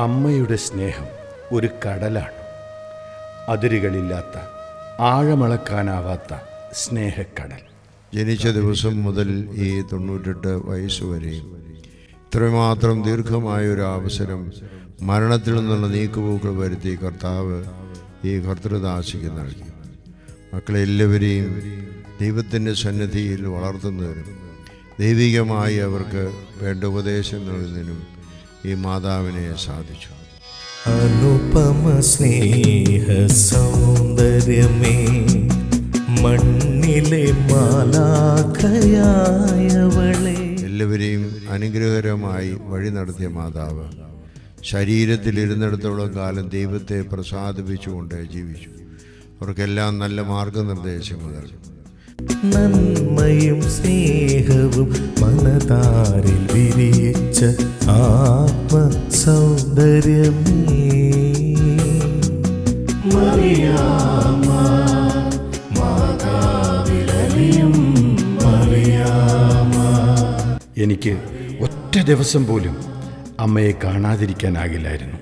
അമ്മയുടെ സ്നേഹം ഒരു കടലാണ്. അതിരുകളില്ലാത്ത, ആഴമളക്കാനാവാത്ത സ്നേഹക്കടൽ. ജനിച്ച ദിവസം മുതൽ ഈ 98 വയസ്സുവരെയും ഇത്രമാത്രം ദീർഘമായൊരു അവസരം മരണത്തിൽ നിന്നുള്ള നീക്കുപോക്കൾ വരുത്തി കർത്താവ് ഈ കർത്തൃദാസിക്ക് നൽകി. മക്കളെല്ലാവരെയും ദൈവത്തിൻ്റെ സന്നിധിയിൽ വളർത്തുന്നതിനും ദൈവികമായി അവർക്ക് വേണ്ട ഉപദേശം നൽകുന്നതിനും ഈ മാതാവിനെ സാധിച്ചു. അനുപമ സ്നേഹ സൗന്ദര്യമേ, മണ്ണിലെ മാലാഖയായവളെ. എല്ലാവരെയും അനുഗ്രഹകരമായി വഴി നടത്തിയ മാതാവ് ശരീരത്തിലിരുന്നിടത്തോളം കാലം ദൈവത്തെ പ്രസാദിപ്പിച്ചുകൊണ്ട് ജീവിച്ചു. അവർക്കെല്ലാം നല്ല മാർഗനിർദ്ദേശങ്ങൾ നൽകി. നന്മയും സ്നേഹവും മനതാരിൽ വിരിയിച്ച ആത്മസൗന്ദര്യമേ, മറിയാമ്മ മാതാവിലലിയും മറിയാമ്മ. എനിക്ക് ഒറ്റ ദിവസം പോലും അമ്മയെ കാണാതിരിക്കാനാകില്ലായിരുന്നു.